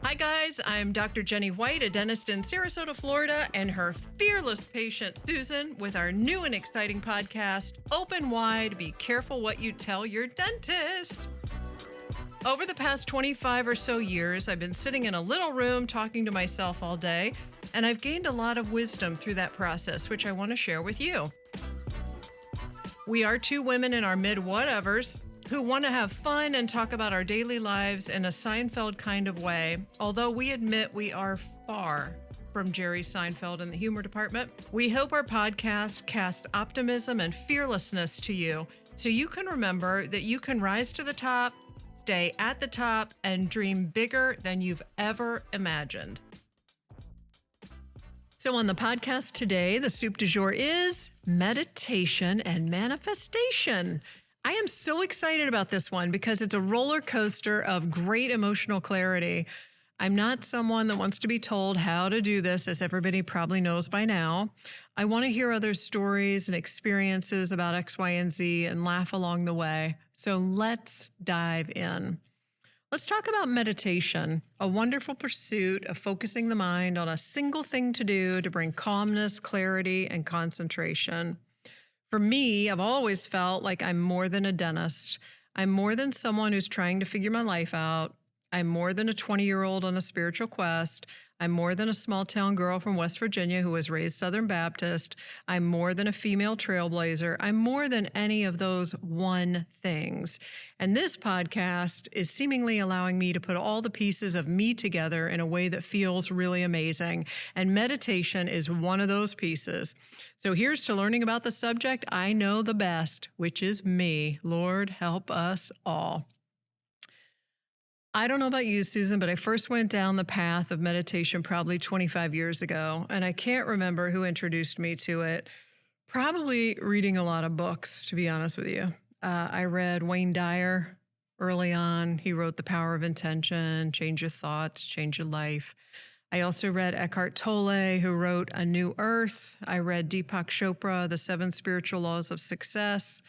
Hi, guys. I'm Dr. Jenny White, a dentist in Sarasota, Florida, and her fearless patient, Susan, with our new and exciting podcast, Open Wide, Be Careful What You Tell Your Dentist. Over the past 25 or so years, I've been sitting in a little room talking to myself all day, and I've gained a lot of wisdom through that process, which I want to share with you. We are two women in our mid-whatevers who want to have fun and talk about our daily lives in a Seinfeld kind of way, although we admit we are far from Jerry Seinfeld in the humor department. We hope our podcast casts optimism and fearlessness to you, so you can remember that you can rise to the top, stay at the top, and dream bigger than you've ever imagined. So on the podcast today, the soup du jour is meditation and manifestation. I am so excited about this one because it's a roller coaster of great emotional clarity. I'm not someone that wants to be told how to do this, as everybody probably knows by now. I want to hear other stories and experiences about X, Y, and Z and laugh along the way. So let's dive in. Let's talk about meditation, a wonderful pursuit of focusing the mind on a single thing to do to bring calmness, clarity, and concentration. For me, I've always felt like I'm more than a dentist. I'm more than someone who's trying to figure my life out. I'm more than a 20-year-old on a spiritual quest. I'm more than a small-town girl from West Virginia who was raised Southern Baptist. I'm more than a female trailblazer. I'm more than any of those one things. And this podcast is seemingly allowing me to put all the pieces of me together in a way that feels really amazing. And meditation is one of those pieces. So here's to learning about the subject I know the best, which is me. Lord, help us all. I don't know about you, Susan, but I first went down the path of meditation probably 25 years ago, and I can't remember who introduced me to it. Probably reading a lot of books, to be honest with you. I read Wayne Dyer early on. He wrote The Power of Intention, Change Your Thoughts, Change Your Life. I also read Eckhart Tolle, who wrote A New Earth. I read Deepak Chopra, The 7 Spiritual Laws of Success.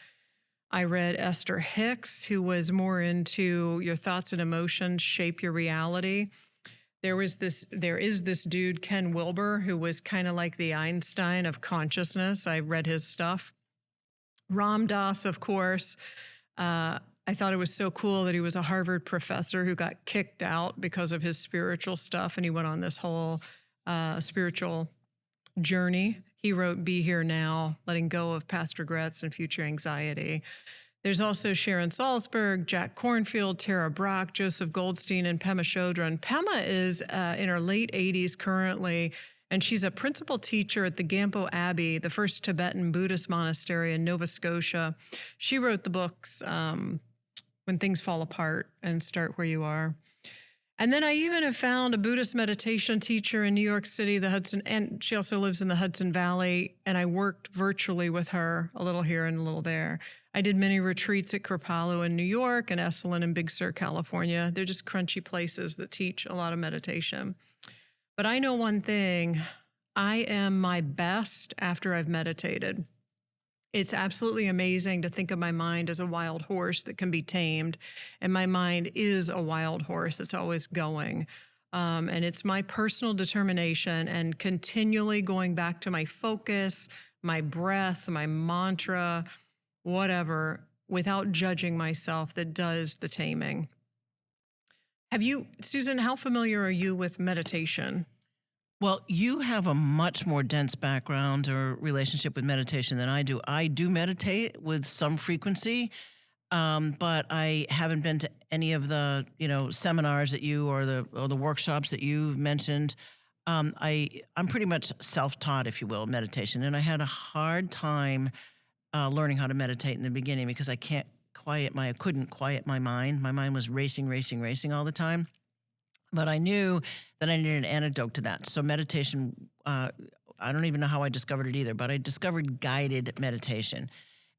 I read Esther Hicks, who was more into your thoughts and emotions shape your reality. There is this dude, Ken Wilber, who was kind of like the Einstein of consciousness. I read his stuff. Ram Dass, of course. I thought it was so cool that he was a Harvard professor who got kicked out because of his spiritual stuff, and he went on this whole spiritual journey. He wrote Be Here Now, Letting Go of Past Regrets and Future Anxiety. There's also Sharon Salzberg, Jack Kornfield, Tara Brach, Joseph Goldstein, and Pema Chodron. Pema is in her late 80s currently, and she's a principal teacher at the Gampo Abbey, the first Tibetan Buddhist monastery in Nova Scotia. She wrote the books When Things Fall Apart and Start Where You Are. And then I even have found a Buddhist meditation teacher in New York City, and she also lives in the Hudson Valley, and I worked virtually with her, a little here and a little there. I did many retreats at Kripalu in New York and Esalen in Big Sur, California. They're just crunchy places that teach a lot of meditation. But I know one thing, I am my best after I've meditated. It's absolutely amazing to think of my mind as a wild horse that can be tamed. And my mind is a wild horse. It's always going. And it's my personal determination and continually going back to my focus, my breath, my mantra, whatever, without judging myself, that does the taming. Susan, how familiar are you with meditation? Well, you have a much more dense background or relationship with meditation than I do. I do meditate with some frequency, but I haven't been to any of the seminars that you or the workshops that you mentioned. I'm pretty much self-taught, if you will, meditation, and I had a hard time learning how to meditate in the beginning because I couldn't quiet my mind. My mind was racing all the time. But I knew that I needed an antidote to that. So meditation, I don't even know how I discovered it either, but I discovered guided meditation.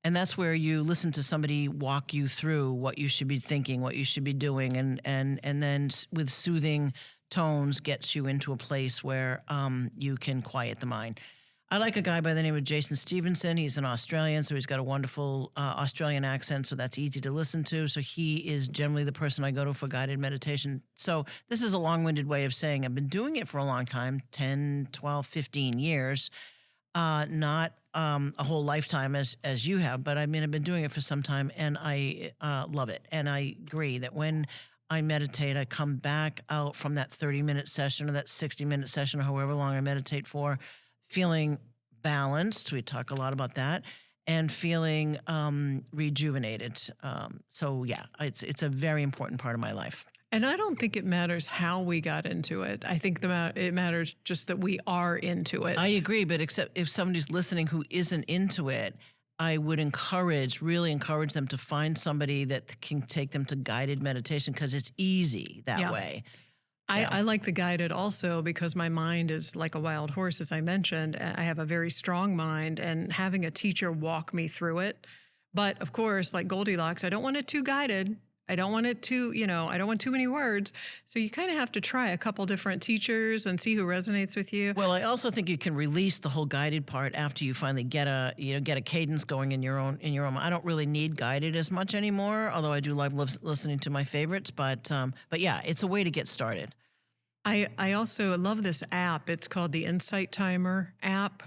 And that's where you listen to somebody walk you through what you should be thinking, what you should be doing, and then with soothing tones gets you into a place where you can quiet the mind. I like a guy by the name of Jason Stevenson. He's an Australian, so he's got a wonderful Australian accent, so that's easy to listen to. So he is generally the person I go to for guided meditation. So this is a long-winded way of saying I've been doing it for a long time, 10, 12, 15 years, not a whole lifetime as you have, but I mean, I've been doing it for some time, and I love it. And I agree that when I meditate, I come back out from that 30-minute session or that 60-minute session or however long I meditate for, feeling balanced. We talk a lot about that, and feeling rejuvenated. So yeah, it's a very important part of my life. And I don't think it matters how we got into it. I think it matters just that we are into it. I agree, but except if somebody's listening who isn't into it, I would really encourage them to find somebody that can take them to guided meditation, because it's easy that way. I like the guided also because my mind is like a wild horse, as I mentioned. I have a very strong mind, and having a teacher walk me through it. But of course, like Goldilocks, I don't want it too guided. I don't want it too, I don't want too many words. So you kind of have to try a couple different teachers and see who resonates with you. Well, I also think you can release the whole guided part after you finally get a cadence going in your own. I don't really need guided as much anymore, although I do love listening to my favorites. But yeah, it's a way to get started. I also love this app. It's called the Insight Timer app.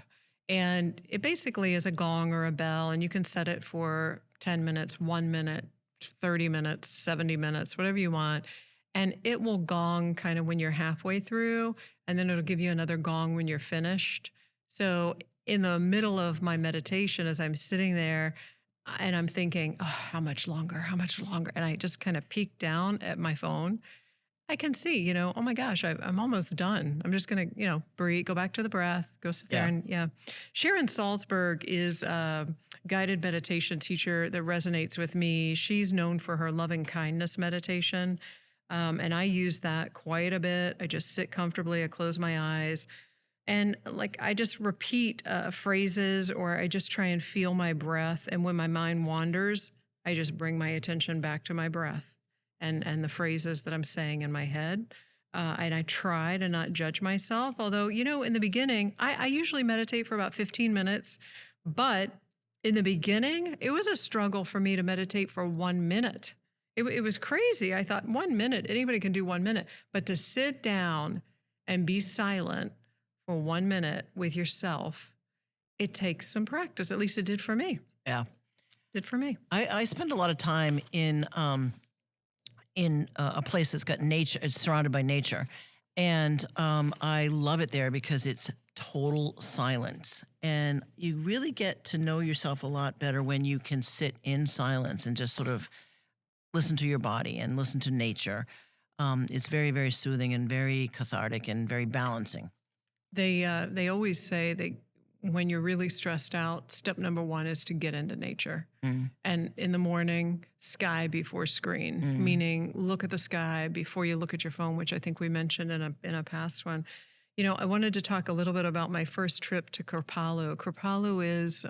And it basically is a gong or a bell, and you can set it for 10 minutes, 1 minute, 30 minutes, 70 minutes, whatever you want. And it will gong kind of when you're halfway through, and then it'll give you another gong when you're finished. So in the middle of my meditation, as I'm sitting there and I'm thinking, oh, how much longer? How much longer? And I just kind of peek down at my phone. I can see, oh my gosh, I'm almost done. I'm just going to, breathe, go back to the breath, go sit there. And Sharon Salzberg is a guided meditation teacher that resonates with me. She's known for her loving kindness meditation. And I use that quite a bit. I just sit comfortably. I close my eyes. And I just repeat phrases, or I just try and feel my breath. And when my mind wanders, I just bring my attention back to my breath and the phrases that I'm saying in my head. And I try to not judge myself. Although, in the beginning, I usually meditate for about 15 minutes. But in the beginning, it was a struggle for me to meditate for 1 minute. It was crazy. I thought 1 minute, anybody can do 1 minute. But to sit down and be silent for 1 minute with yourself, it takes some practice. At least it did for me. Yeah. It did for me. I spend a lot of time in a place that's got nature, it's surrounded by nature. And I love it there because it's total silence. And you really get to know yourself a lot better when you can sit in silence and just sort of listen to your body and listen to nature. It's very, very soothing and very cathartic and very balancing. They always say when you're really stressed out, step number 1 is to get into nature. And in the morning, sky before screen, meaning look at the sky before you look at your phone, which I think we mentioned in a past one. I wanted to talk a little bit about my first trip to Kripalu. Kripalu is,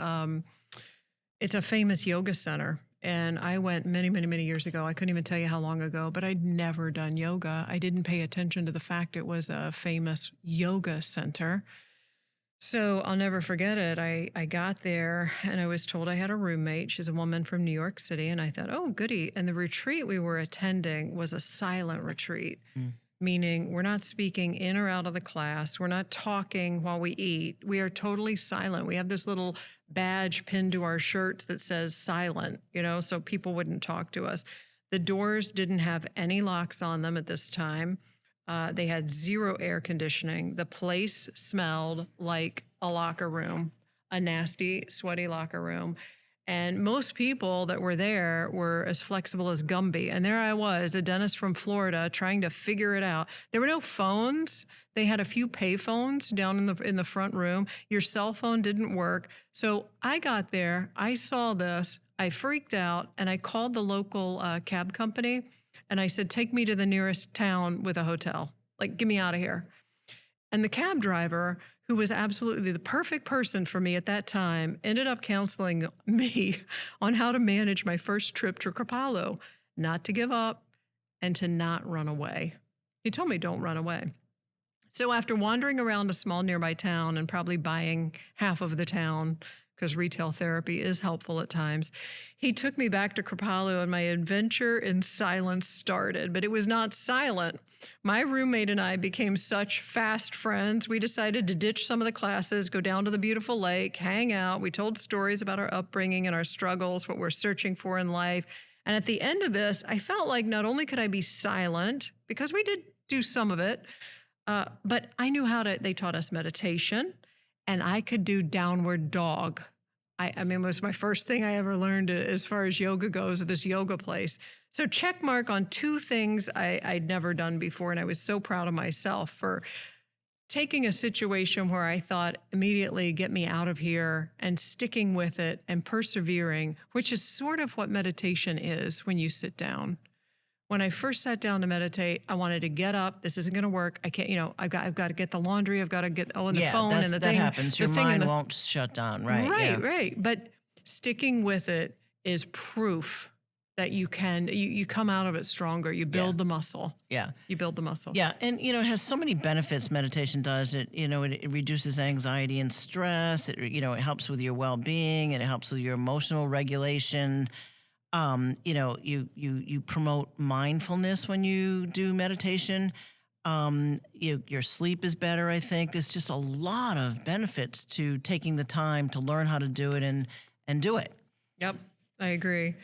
it's a famous yoga center. And I went many, many, many years ago. I couldn't even tell you how long ago, but I'd never done yoga. I didn't pay attention to the fact it was a famous yoga center. So I'll never forget it. I got there and I was told I had a roommate. She's a woman from New York City. And I thought, oh, goody. And the retreat we were attending was a silent retreat, meaning we're not speaking in or out of the class. We're not talking while we eat. We are totally silent. We have this little badge pinned to our shirts that says silent, so people wouldn't talk to us. The doors didn't have any locks on them at this time. They had zero air conditioning. The place smelled like a locker room, a nasty, sweaty locker room. And most people that were there were as flexible as Gumby. And there I was, a dentist from Florida, trying to figure it out. There were no phones. They had a few pay phones down in the front room. Your cell phone didn't work. So I got there, I saw this, I freaked out, and I called the local cab company. And I said, take me to the nearest town with a hotel. Get me out of here. And the cab driver, who was absolutely the perfect person for me at that time, ended up counseling me on how to manage my first trip to Kripalu, not to give up and to not run away. He told me, don't run away. So after wandering around a small nearby town and probably buying half of the town, because retail therapy is helpful at times, he took me back to Kripalu and my adventure in silence started. But it was not silent. My roommate and I became such fast friends. We decided to ditch some of the classes, go down to the beautiful lake, hang out. We told stories about our upbringing and our struggles, what we're searching for in life. And at the end of this, I felt like not only could I be silent, because we did do some of it, but I knew they taught us meditation, and I could do downward dog. I mean, it was my first thing I ever learned as far as yoga goes at this yoga place. So check mark on two things I'd never done before, and I was so proud of myself for taking a situation where I thought immediately, get me out of here, and sticking with it and persevering, which is sort of what meditation is when you sit down. When I first sat down to meditate, I wanted to get up. This isn't going to work. I can't, I've got to get the laundry. I've got to get, and the phone and the thing. That happens. Your mind won't shut down, right? Right. But sticking with it is proof that you come out of it stronger. You build the muscle. Yeah. You build the muscle. Yeah. And, it has so many benefits, meditation does. It reduces anxiety and stress. It helps with your well-being, and it helps with your emotional regulation. You promote mindfulness when you do meditation. Your sleep is better, I think. There's just a lot of benefits to taking the time to learn how to do it and do it. Yep, I agree.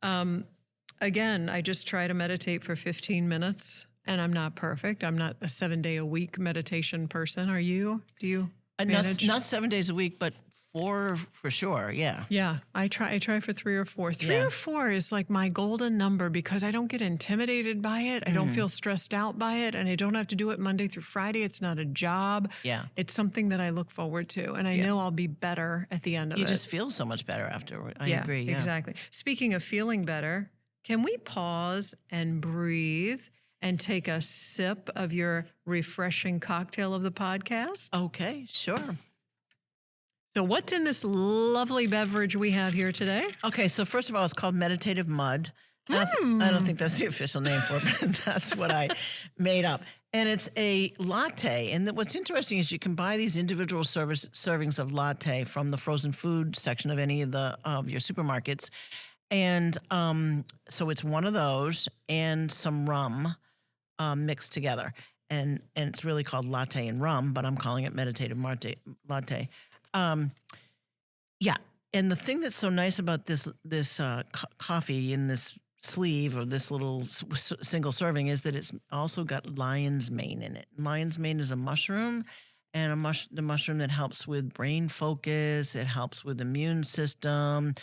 Again, I just try to meditate for 15 minutes, and I'm not perfect. I'm not a 7-day-a-week meditation person. Are you? Do you manage? Not 7 days a week, but 4 for sure. Yeah. Yeah. I try for 3 or 4. 3 or 4 is like my golden number because I don't get intimidated by it. I don't feel stressed out by it. And I don't have to do it Monday through Friday. It's not a job. Yeah. It's something that I look forward to. And I know I'll be better at the end of it. You just feel so much better afterward. I agree. Yeah. Exactly. Speaking of feeling better, can we pause and breathe and take a sip of your refreshing cocktail of the podcast? Okay, sure. So what's in this lovely beverage we have here today? Okay, so first of all, it's called Meditative Mud. I don't think that's the official name for it, but that's what I made up. And it's a latte. And what's interesting is you can buy these individual servings of latte from the frozen food section of any of your supermarkets. And so it's one of those and some rum mixed together. And it's really called latte and rum, but I'm calling it Meditative Latte. Yeah. And the thing that's so nice about this coffee in this sleeve or this little single serving is that it's also got lion's mane in it. Lion's mane is a mushroom, and the mushroom that helps with brain focus. It helps with immune system.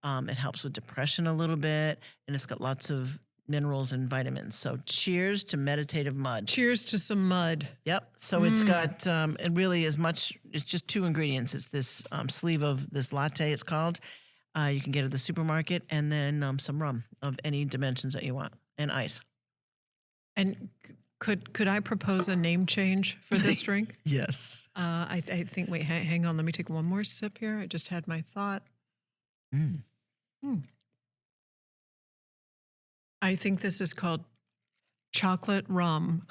It helps with depression a little bit, and it's got lots of minerals and vitamins. So cheers to Meditative Mud. Cheers to some mud. Yep. So it's got, it really is much, it's just 2 ingredients. It's this sleeve of this latte, it's called. You can get at the supermarket, and then some rum of any dimensions that you want, and ice. And could I propose a name change for this drink? Yes. I think, wait, hang on. Let me take one more sip here. I just had my thought. I think this is called chocolate rum.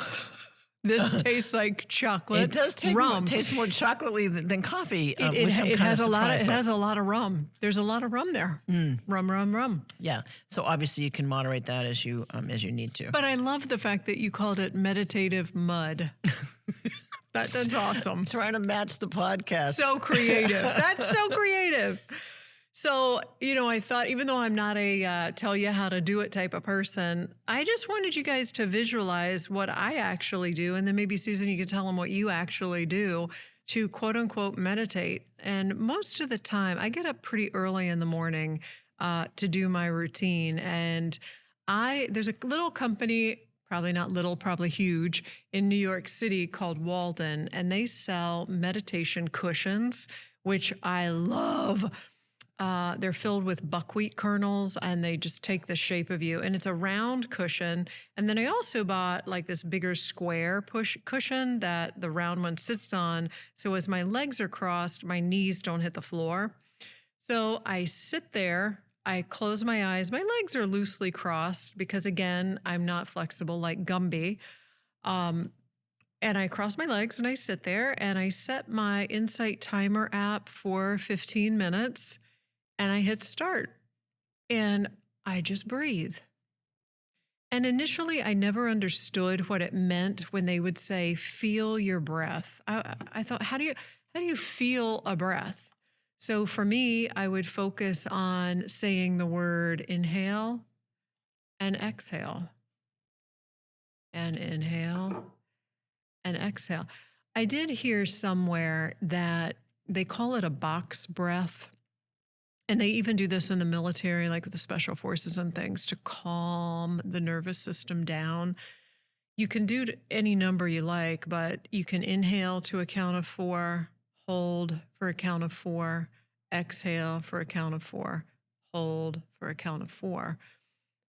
This tastes like chocolate. It does taste more chocolatey than coffee. It has a lot of rum. There's a lot of rum there. Rum. Yeah. So obviously you can moderate that as you need to. But I love the fact that you called it Meditative Mud. That's awesome. Trying to match the podcast. So creative. That's so creative. So, I thought, even though I'm not a tell you how to do it type of person, I just wanted you guys to visualize what I actually do. And then maybe, Susan, you could tell them what you actually do to quote unquote meditate. And most of the time, I get up pretty early in the morning to do my routine. And there's a little company, probably not little, probably huge, in New York City called Walden. And they sell meditation cushions, which I love. They're filled with buckwheat kernels, and they just take the shape of you. And it's a round cushion. And then I also bought like this bigger square cushion that the round one sits on. So as my legs are crossed, my knees don't hit the floor. So I sit there, I close my eyes. My legs are loosely crossed because, again, I'm not flexible like Gumby. And I cross my legs and I sit there and I set my Insight timer app for 15 minutes and I hit start and I just breathe. And initially, I never understood what it meant when they would say, feel your breath. I thought, how do you feel a breath? So for me, I would focus on saying the word inhale and exhale and inhale and exhale. I did hear somewhere that they call it a box breath. And they even do this in the military, like with the special forces and things, to calm the nervous system down. You can do any number you like, but you can inhale to a count of 4, hold for a count of 4, exhale for a count of 4, hold for a count of 4.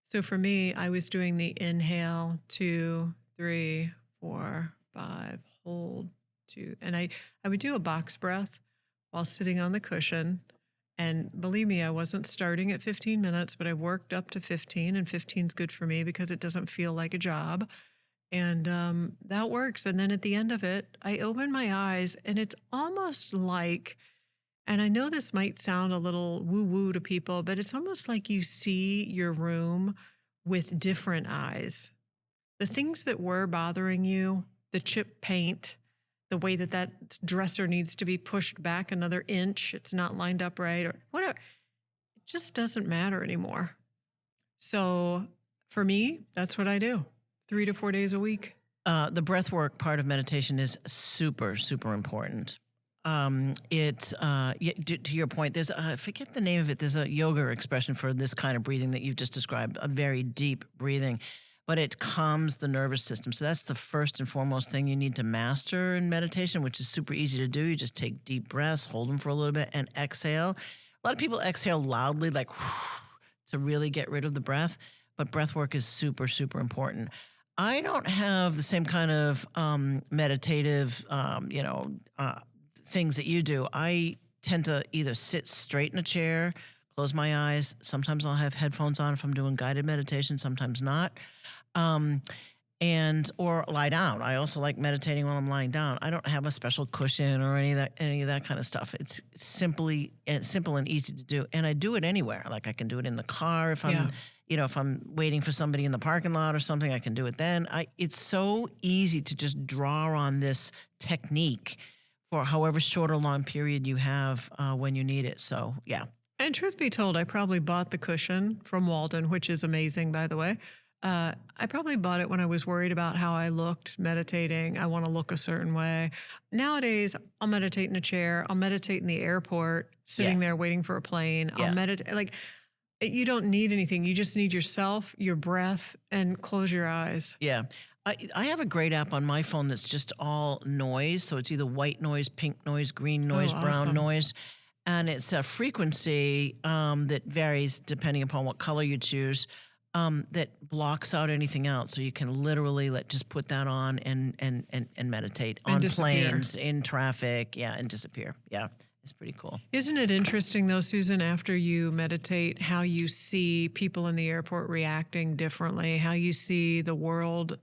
So for me, I was doing the inhale, 2, 3, 4, 5, hold, 2. And I would do a box breath while sitting on the cushion. And believe me, I wasn't starting at 15 minutes, but I worked up to 15, and 15 is good for me because it doesn't feel like a job. And that works. And then at the end of it, I open my eyes and it's almost like, and I know this might sound a little woo woo to people, but it's almost like you see your room with different eyes. The things that were bothering you, the chip paint, the way that that dresser needs to be pushed back another inch, it's not lined up right, or whatever, it just doesn't matter anymore. So for me, that's what I do 3 to 4 days a week. The breath work part of meditation is super, super important. To your point, there's I forget the name of it. There's a yoga expression for this kind of breathing that you've just described, a very deep breathing, but it calms the nervous system. So that's the first and foremost thing you need to master in meditation, which is super easy to do. You just take deep breaths, hold them for a little bit, and exhale. A lot of people exhale loudly, like to really get rid of the breath, but breath work is super, super important. I don't have the same kind of meditative, things that you do. I tend to either sit straight in a chair, close my eyes. Sometimes I'll have headphones on if I'm doing guided meditation, sometimes not. Or lie down. I also like meditating while I'm lying down. I don't have a special cushion or any of that kind of stuff. It's simple and easy to do. And I do it anywhere. Like I can do it in the car if I'm if I'm waiting for somebody in the parking lot or something, I can do it then. It's so easy to just draw on this technique for however short or long period you have when you need it. So, yeah. And truth be told, I probably bought the cushion from Walden, which is amazing, by the way. I probably bought it when I was worried about how I looked meditating. I want to look a certain way. Nowadays, I'll meditate in a chair. I'll meditate in the airport, sitting there waiting for a plane. I'll meditate. Like, you don't need anything. You just need yourself, your breath, and close your eyes. Yeah. I have a great app on my phone that's just all noise. So it's either white noise, pink noise, green noise, brown awesome. noise. And it's a frequency that varies depending upon what color you choose, that blocks out anything else. So you can literally just put that on and meditate And on disappear. planes, in traffic, and disappear. Yeah, it's pretty cool. Isn't it interesting, though, Susan, after you meditate, how you see people in the airport reacting differently, how you see the world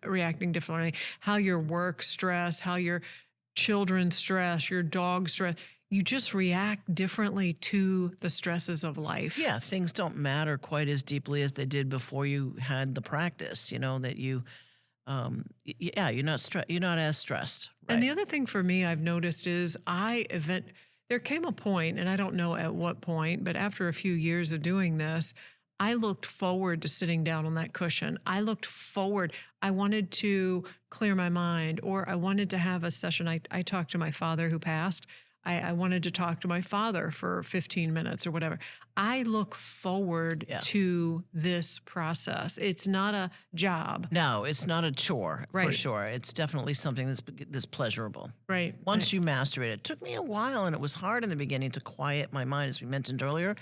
reacting differently, how your work stress, how your children stress, your dog stress, you just react differently to the stresses of life. Yeah, things don't matter quite as deeply as they did before you had the practice, that you, you're not as stressed. Right? And the other thing for me I've noticed is there came a point, and I don't know at what point, but after a few years of doing this, I looked forward to sitting down on that cushion. I looked forward. I wanted to clear my mind, or I wanted to have a session. I talked to my father who passed. I wanted to talk to my father for 15 minutes or whatever. I look forward to this process. It's not a job. No, it's not a chore, for Right. sure. It's definitely something that's pleasurable. Right. Once you master it. It took me a while, and it was hard in the beginning to quiet my mind, as we mentioned earlier.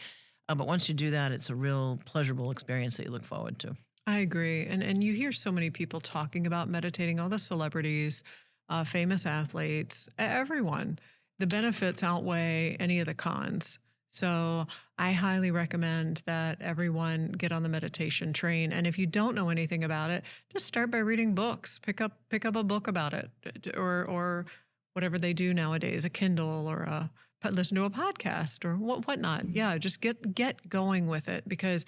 But once you do that, it's a real pleasurable experience that you look forward to. I agree. And you hear so many people talking about meditating, all the celebrities, famous athletes, everyone. The benefits outweigh any of the cons. So I highly recommend that everyone get on the meditation train. And if you don't know anything about it, just start by reading books. Pick up a book about it, or whatever they do nowadays, a Kindle or listen to a podcast or whatnot. Yeah, just get going with it because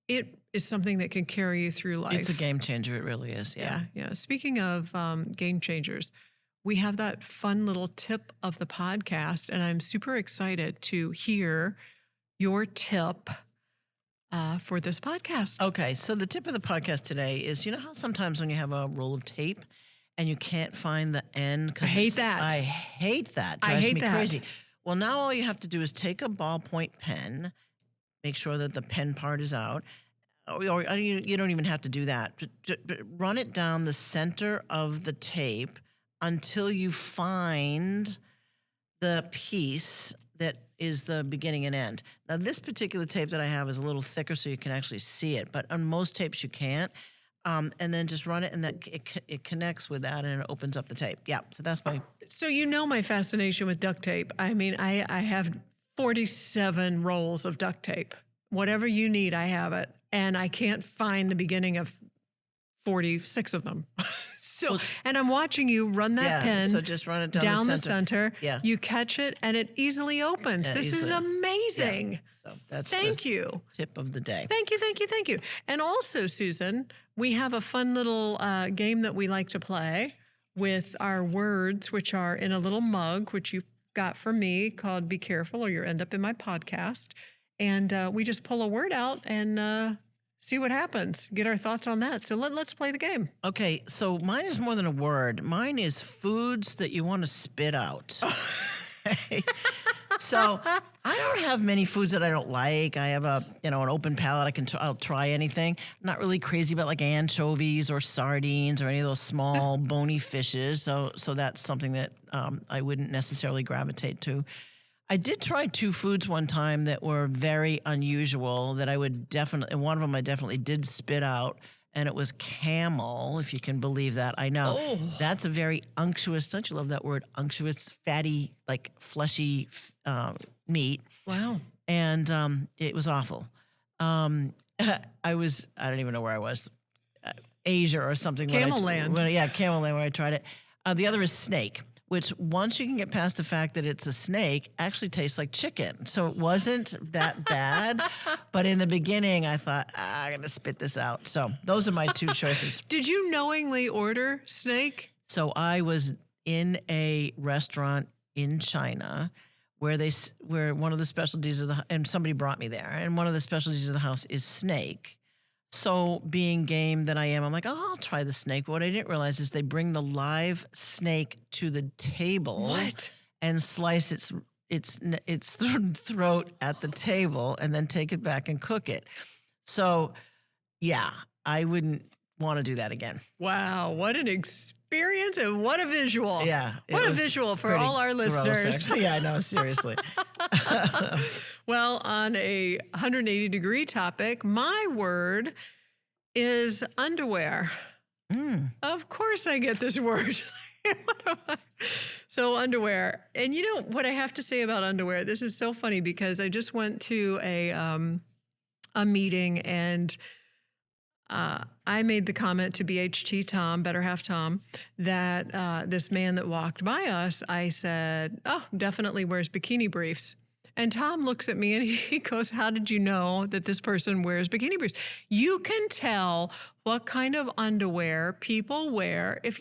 it is something that can carry you through life. It's a game changer. It really is. Yeah. Yeah. Speaking of game changers, we have that fun little tip of the podcast, and I'm super excited to hear your tip for this podcast. Okay. So the tip of the podcast today is, you know how sometimes when you have a roll of tape and you can't find the end? I hate that. I hate that. I Drives hate me that. crazy. Well, now all you have to do is take a ballpoint pen, make sure that the pen part is out. Or you don't even have to do that. Run it down the center of the tape until you find the piece that is the beginning and end. Now, this particular tape that I have is a little thicker so you can actually see it, but on most tapes you can't. And then just run it, and that it connects with that, and it opens up the tape. Yeah, so that's my... So you know my fascination with duct tape. I mean, I have 47 rolls of duct tape. Whatever you need, I have it. And I can't find the beginning of 46 of them. And I'm watching you run that pen. So just run it down the center. Yeah. You catch it and it easily opens. Yeah, this is amazing. Yeah. So that's Thank you. Tip of the day. Thank you. And also, Susan, we have a fun little game that we like to play with our words, which are in a little mug, which you got from me, called Be Careful or You'll End Up in My Podcast. And we just pull a word out and see what happens. Get our thoughts on that. So let's play the game. Okay, so mine is more than a word. Mine is foods that you want to spit out. So I don't have many foods that I don't like. I have an open palate. I'll try anything. I'm not really crazy about like anchovies or sardines or any of those small bony fishes. So that's something that I wouldn't necessarily gravitate to. I did try two foods one time that were very unusual that I would definitely, and one of them I definitely did spit out, and it was camel, if you can believe that. I know. Oh. That's a very unctuous, don't you love that word? Unctuous, fatty, like fleshy meat. Wow. And it was awful. I don't even know where I was, Asia or something. Camel Land. Camel Land where I tried it. The other is snake, which once you can get past the fact that it's a snake, actually tastes like chicken. So it wasn't that bad. But in the beginning, I thought, I'm going to spit this out. So those are my two choices. Did you knowingly order snake? So I was in a restaurant in China where one of the specialties and somebody brought me there, and one of the specialties of the house is snake. So being game that I am, I'm like, oh, I'll try the snake. But what I didn't realize is they bring the live snake to the table. What? And slice its throat at the table and then take it back and cook it. So, yeah, I wouldn't want to do that again. Wow, what an experience and what a visual. Yeah. What a visual for all our listeners. Yeah, I know, seriously. Well, on a 180-degree topic, my word is underwear. Of course I get this word. So underwear. And you know what I have to say about underwear? This is so funny because I just went to a meeting and I made the comment to BHT Tom, Better Half Tom, that this man that walked by us, I said, oh, definitely wears bikini briefs. And Tom looks at me and he goes, how did you know that this person wears bikini briefs? You can tell what kind of underwear people wear if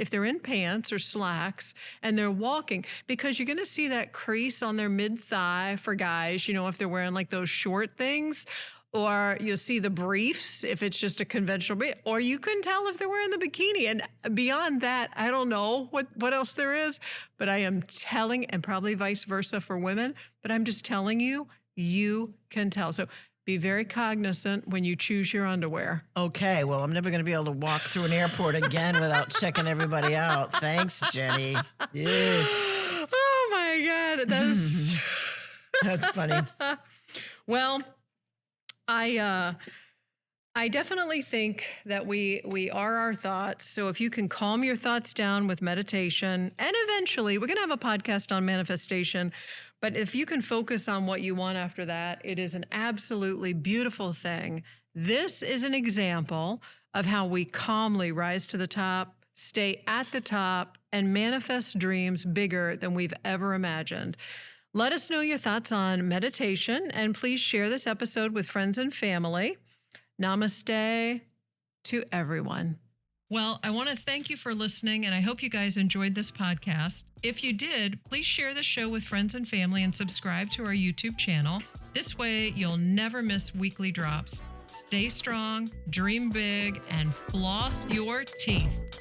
they're in pants or slacks and they're walking, because you're going to see that crease on their mid-thigh for guys, if they're wearing like those short things. Or you'll see the briefs if it's just a conventional brief, or you can tell if they're wearing the bikini. And beyond that, I don't know what else there is, but I am telling, and probably vice versa for women, but I'm just telling you, you can tell. So be very cognizant when you choose your underwear. Okay, well, I'm never going to be able to walk through an airport again without checking everybody out. Thanks, Jenny. Yes. Oh my God, that's funny. Well, I definitely think that we are our thoughts. So if you can calm your thoughts down with meditation, and eventually we're going to have a podcast on manifestation, but if you can focus on what you want after that, it is an absolutely beautiful thing. This is an example of how we calmly rise to the top, stay at the top, and manifest dreams bigger than we've ever imagined. Let us know your thoughts on meditation, and please share this episode with friends and family. Namaste to everyone. Well, I want to thank you for listening, and I hope you guys enjoyed this podcast. If you did, please share the show with friends and family and subscribe to our YouTube channel. This way, you'll never miss weekly drops. Stay strong, dream big, and floss your teeth.